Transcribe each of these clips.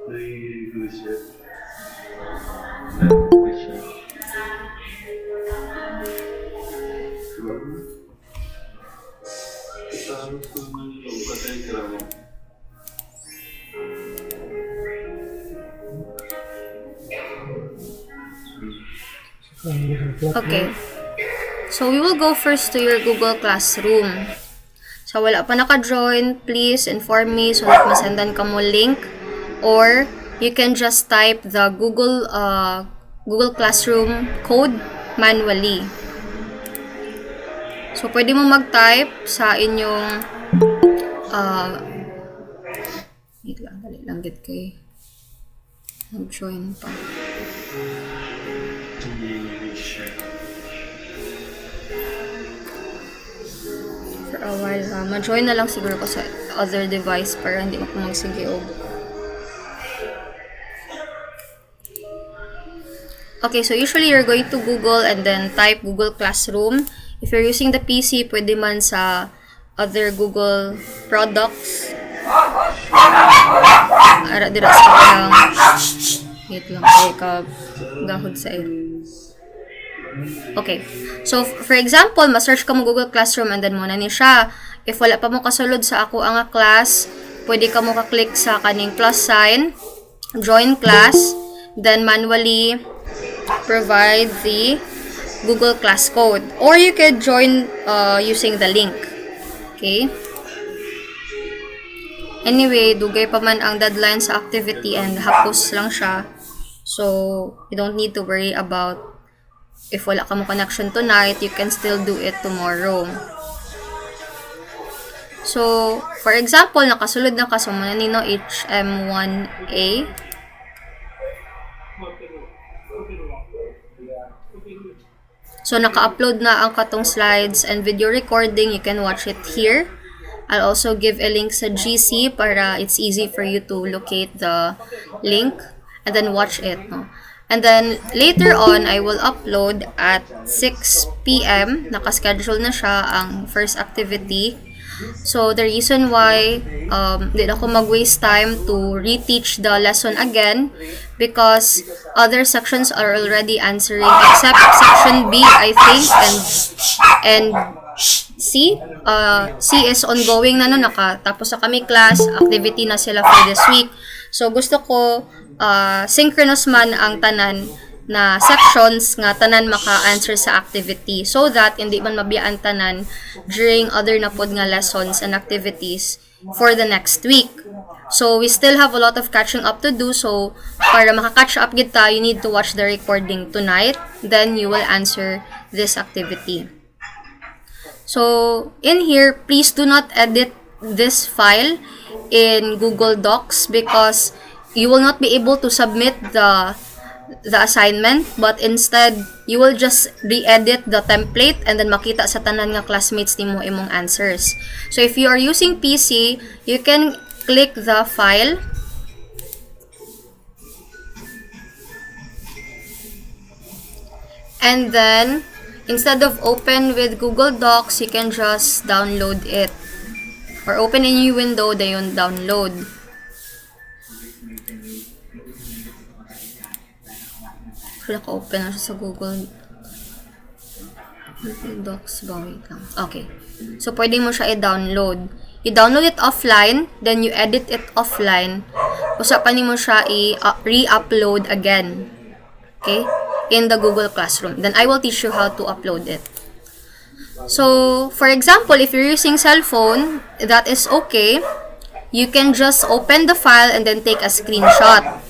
Okay. So, we will go first to your Google Classroom. So, wala pa naka-join, please inform me so that masendan ka mo link. Or, you can just type the Google Classroom code manually. So, pwede mo mag-type sa inyong dali lang git kay mag-join pa. For a while, ma-join na lang siguro ko sa other device para hindi ako magsigiog. Okay, so usually you're going to Google and then type Google Classroom. If you're using the PC, pwede man sa other Google products. Ara dira sa kang wait lang kay ka gahod sa iyo. Okay. So, for example, ma-search ka mo Google Classroom and then muna ni siya. If wala pa mo kasulod sa ako ang class, pwede ka mo ka-click sa kaning plus sign, join class, then manually provide the Google Class code. Or you could join using the link. Okay? Anyway, dugay pa man ang deadline sa activity and hapos lang siya. So, you don't need to worry about if wala ka mo connection tonight, you can still do it tomorrow. So, for example, nakasulod na ka sa muna nino HM1A. So, naka-upload na ang katong slides and video recording. You can watch it here. I'll also give a link sa GC para it's easy for you to locate the link and then watch it. No? And then, later on, I will upload at 6 p.m. Nakaschedule na siya ang first activity. So, the reason why di ako mag-waste time to reteach the lesson again because other sections are already answering except section B, I think, and C. C is ongoing na no, nakatapos sa kami class, activity na sila for this week. So, gusto ko synchronous man ang tanan na sections nga tanan maka-answer sa activity so that hindi man mabiyaan tanan during other na pod nga lessons and activities for the next week. So, we still have a lot of catching up to do. So, para maka-catch up gid ta, you need to watch the recording tonight. Then, you will answer this activity. So, in here, please do not edit this file in Google Docs because you will not be able to submit the assignment, but instead you will just re-edit the template and then makita sa tanan nga classmates nimo imong answers. So if you are using PC, you can click the file and then instead of open with Google Docs, you can just download it or open a new window dayon download. Naka-open na siya sa Google Docs ba? Wait lang. Okay. So, pwede mo siya i-download. I-download it offline, then you edit it offline. Usapan mo siya re-upload again. Okay? In the Google Classroom. Then, I will teach you how to upload it. So, for example, if you're using cellphone, that is okay. You can just open the file and then take a screenshot.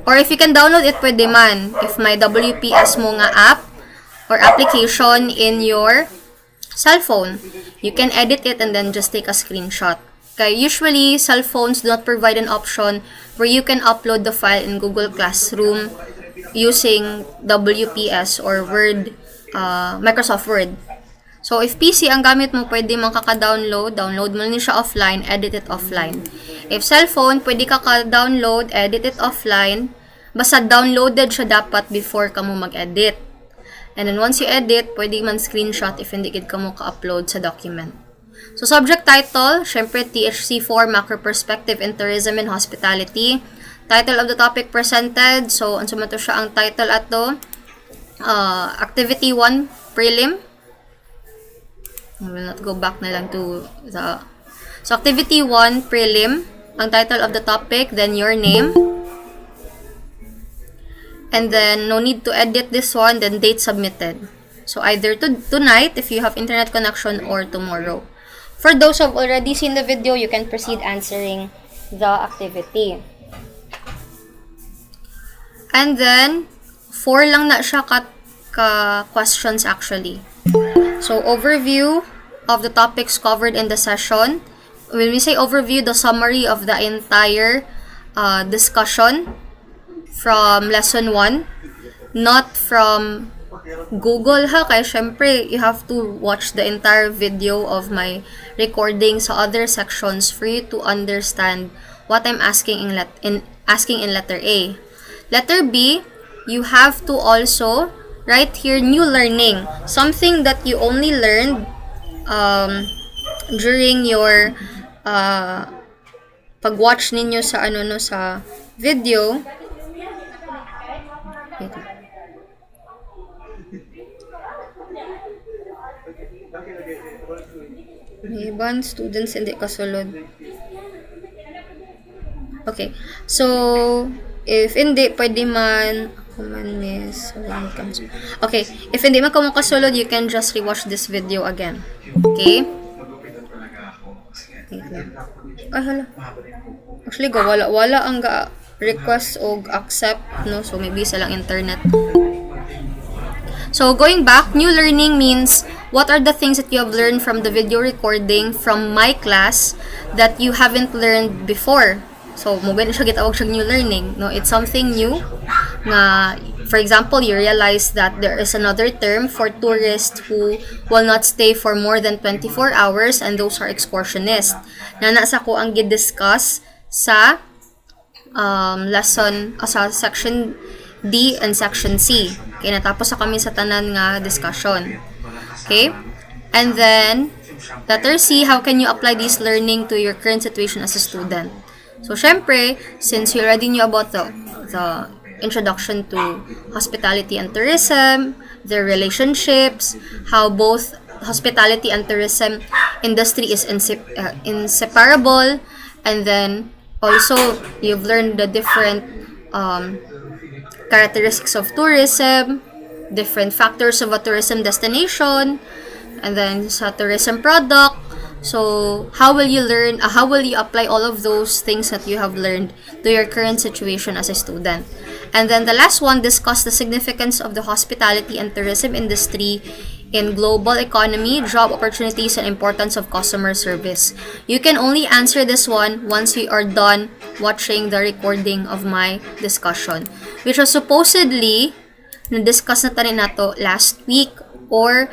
Or if you can download it, pwede man. If may WPS mo nga app or application in your cellphone, you can edit it and then just take a screenshot. Okay, usually, cell phones do not provide an option where you can upload the file in Google Classroom using WPS or Word, Microsoft Word. So, if PC ang gamit mo, pwede mong kaka-download. Download mo niya siya offline, edit it offline. If cellphone, pwede kaka-download, edit it offline. Basta downloaded siya dapat before ka mo mag-edit. And then once you edit, pwede man screenshot if hindi ka mo ka-upload sa document. So, subject title, syempre THC4, Macro Perspective in Tourism and Hospitality. Title of the topic presented. So, unsa man to siya ang title ato? Activity 1 prelim. I will not go back na lang to the... So, activity 1 prelim. Ang title of the topic, then your name. And then, no need to edit this one, then date submitted. So, either tonight, if you have internet connection, or tomorrow. For those who have already seen the video, you can proceed answering the activity. And then, 4 lang na siya ka questions actually. So, overview of the topics covered in the session. When we say overview, the summary of the entire discussion from lesson 1, not from Google ha, kaya syempre you have to watch the entire video of my recording sa other sections for you to understand what I'm asking in letter A. Letter B, you have to also write here new learning, something that you only learned during your pag-watch ninyo sa sa video. May ibang students hindi kasulod. Okay. So, if hindi, pwede man, okay. If hindi man ka mo kasulod, you can just rewatch this video again. Okay? Ay, hala. Actually, wala ang request o accept, no? So, maybe sa lang internet. So, going back, new learning means what are the things that you have learned from the video recording from my class that you haven't learned before. So, mo ganun siya gitawag siya new learning. No? It's something new nga, for example, you realize that there is another term for tourists who will not stay for more than 24 hours and those are excursionists. Na nasa ko ang gidiscuss sa lesson, sa section D and section C. Okay, natapos na kami sa tanan nga discussion. Okay? And then, letter C, how can you apply this learning to your current situation as a student? So, syempre, since you already knew about the introduction to hospitality and tourism, their relationships, how both hospitality and tourism industry is inseparable, and then also you've learned the different characteristics of tourism, different factors of a tourism destination, and then sa tourism product. So, how will you apply all of those things that you have learned to your current situation as a student? And then the last one, discuss the significance of the hospitality and tourism industry in global economy, job opportunities, and importance of customer service. You can only answer this one once you are done watching the recording of my discussion, which was supposedly na-discuss na tayo nato last week or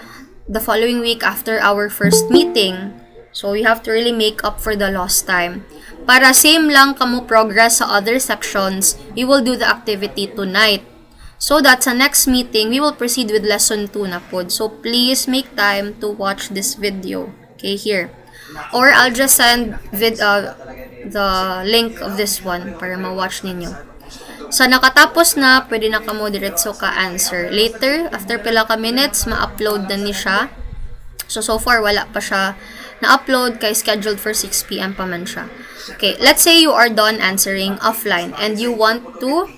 the following week after our first meeting. So, we have to really make up for the lost time. Para same lang kamo progress sa other sections, we will do the activity tonight. So that sa next meeting, we will proceed with lesson 2 na pod. So, please make time to watch this video. Okay, here. Or I'll just send the link of this one para ma-watch ninyo. Sa nakatapos na, pwede na kamo diretso ka-answer. Later, after pila ka minutes, ma-upload na ni siya. So far, wala pa siya na-upload kay scheduled for 6 p.m. pa man siya. Okay, let's say you are done answering offline and you want to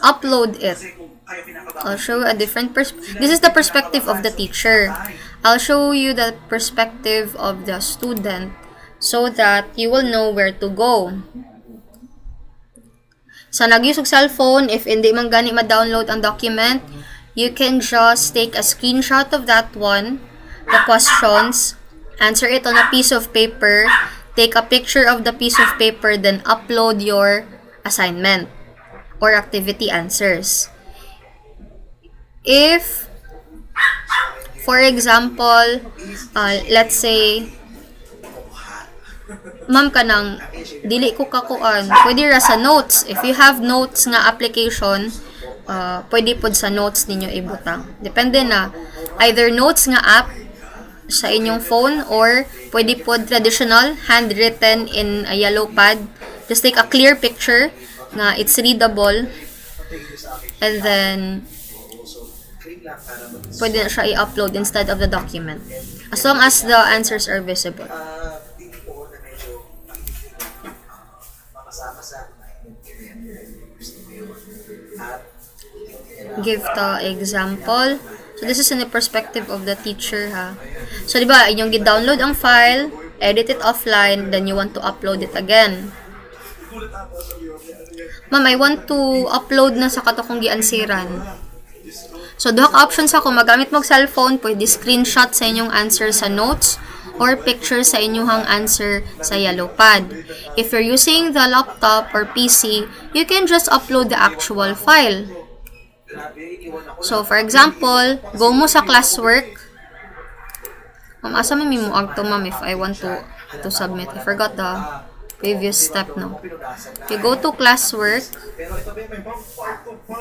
upload it. I'll show you a different perspective. This is the perspective of the teacher. I'll show you the perspective of the student so that you will know where to go. Sa nag-use og cellphone, if hindi man gani ma-download ang document, you can just take a screenshot of that one, the questions, answer it on a piece of paper, take a picture of the piece of paper, then upload your assignment or activity answers. If, for example, let's say, ma'am ka nang, dili ko kakuan, pwede ra sa notes. If you have notes nga application, pwede pod sa notes ninyo ibutang. Depende na. Either notes nga app sa inyong phone or pwede pod traditional, handwritten in a yellow pad Just take a clear picture nga it's readable. And then, pwede na siya i-upload instead of the document. As long as the answers are visible. Give the example. So, this is in the perspective of the teacher, ha. So, di ba, inyong gi-download ang file, edit it offline, then you want to upload it again. Ma'am, I want to upload na sa kato kong gi-ansiran. So, duha ka options ako. Magamit mo cellphone, pwede screenshot sa inyong answer sa notes, or picture sa inyong answer sa yellow pad. If you're using the laptop or PC, you can just upload the actual file. So, for example, go mo sa classwork. Ma'am, asa may mimuag to, ma'am, if I want to submit. I forgot the previous step, no? You go to classwork.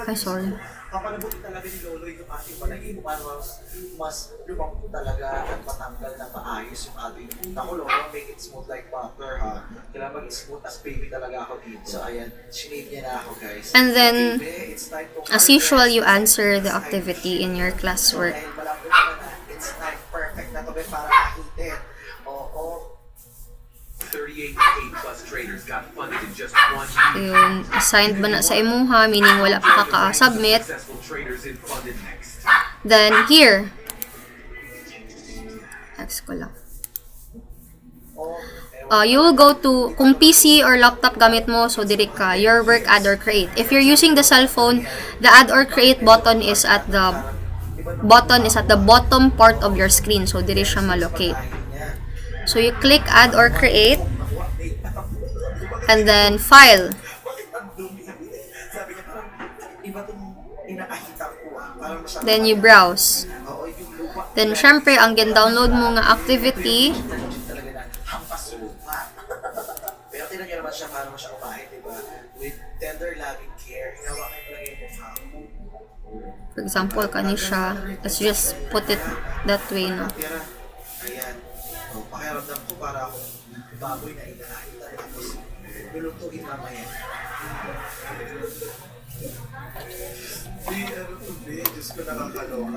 Ay, sorry. Papalabutin talaga ni Lolo yung ating panaging para mas lumang talaga at matanggal na maayos yung ating ako, Lolo, make it smooth like butter, ha? Kailangan mag-smooth as baby talaga ako dito. So, ayan, sinave niya na ako, guys. And then, as usual, you answer the activity in your classwork. Dahil malapit naman na, it's time perfect na to, para makitin. Oo. 38 A-plus traders got funded in just 1 year. Yun, assigned ba na sa imuha, meaning wala pa kaka-submit. Successful traders in funded next. Then, here. X ko lang. You will go to, kung PC or laptop gamit mo, so diri ka, your work, add or create. If you're using the cell phone, the add or create button is at the bottom part of your screen. So, diri siya malocate. So, you click add or create, and then file. Then, you browse. Then, syempre, ang download mo nga activity, Pero tinan nyo naman siya paano mo siya upahin, diba? With tender, loving care, hinawakan ko lang yung mukha mo. for example, kani siya. Let's just put it that way, no? Tira, ayan. O, pakiramdam ko para akong baboy na inahin. Tapos, lulutuin mamaya.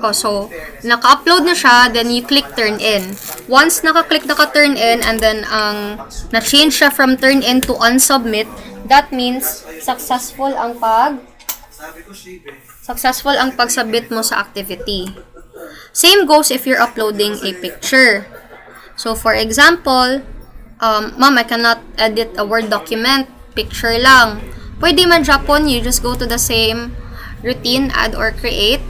Oh, so, naka-upload na siya, then you click turn in. Once naka-click naka-turn in, and then na-change siya from turn in to unsubmit, that means successful ang pagsubmit mo sa activity. Same goes if you're uploading a picture. So, for example, ma'am, I cannot edit a Word document, picture lang. Pwede man Japon, you just go to the same routine, add or create.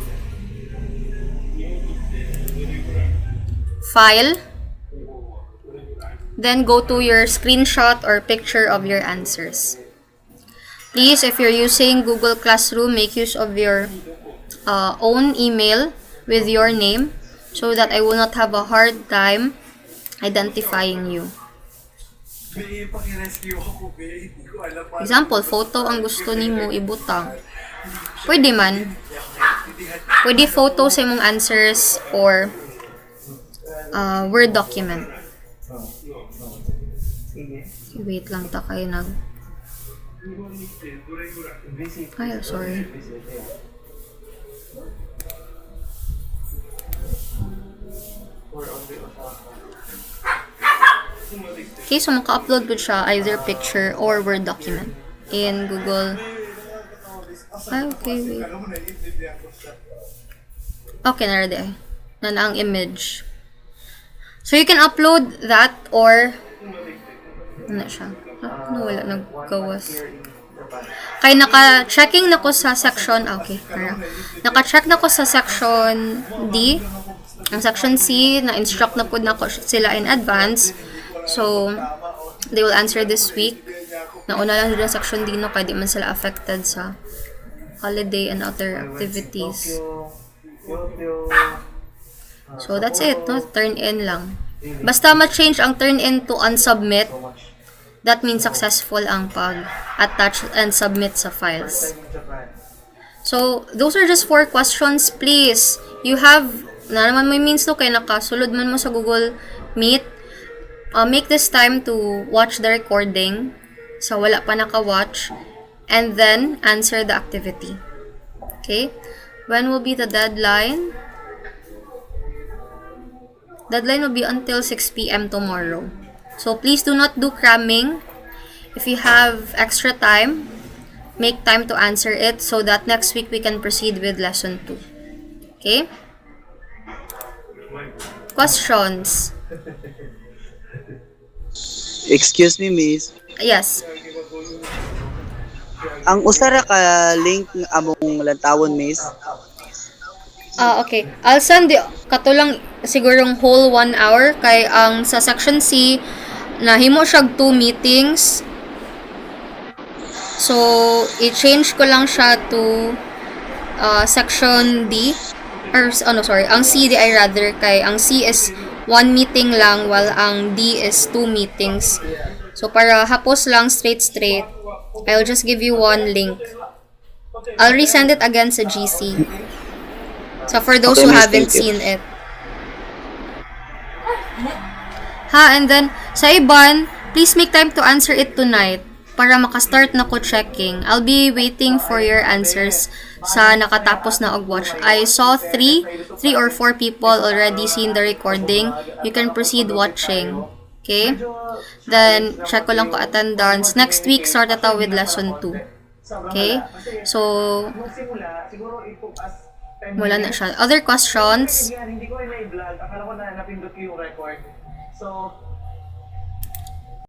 File. Then go to your screenshot or picture of your answers. Please, if you're using Google Classroom, make use of your own email with your name so that I will not have a hard time identifying you. Example, photo ang gusto nimo ibutang. Pwede man. Pwede photo sa imong answers or Word document. Wait lang ta kayo nag... Ay, sorry. Okay, so maka-upload ko siya either picture or Word document in Google. Ay, okay, wait. Okay, narade. Na ang image. So, you can upload that or... Ano siya? Ano, wala. Naggawas. Kaya naka-checking na ko sa section... Okay, naka-check na ko sa section D. Ang section C, na-instruct na po na ko sila in advance. So, they will answer this week. Nauna lang din section D, no? Kaya di man sila affected sa holiday and other activities. So, that's it, no? Turn in lang. Basta ma-change ang turn in to unsubmit, that means successful ang pag-attach and submit sa files. So, those are just 4 questions. Please, you have, na naman may means to, kaya nakasulod man mo sa Google Meet. Make this time to watch the recording So, wala pa naka-watch. And then, answer the activity. Okay? When will be the deadline? Deadline will be until 6 p.m. tomorrow. So, please do not do cramming. If you have extra time, make time to answer it so that next week we can proceed with lesson 2. Okay? Questions? Excuse me, miss. Yes. Ang usara ka link ng among lantawon, miss. Okay. I'll send the katulang sigurong whole 1 hour kay ang sa section C nahimo siya 2 meetings. So, i-change ko lang siya to section D or ang C di ay rather kay ang C is 1 meeting lang while ang D is 2 meetings. So, para hapos lang straight, I'll just give you one link. I'll resend it again sa GC. So, for those Okay, who miss, haven't thank you. seen it. And then, sa iban, please make time to answer it tonight para makastart na ko checking. I'll be waiting for your answers sa nakatapos na og-watch. I saw 3 or 4 people already seen the recording. You can proceed watching. Okay? Then, check ko lang ko attendance. Next week, start ata with lesson 2. Okay? So, wala na siya. Other questions? Hindi ko na i-vlog. Akala ko na napindot ko yung record. So,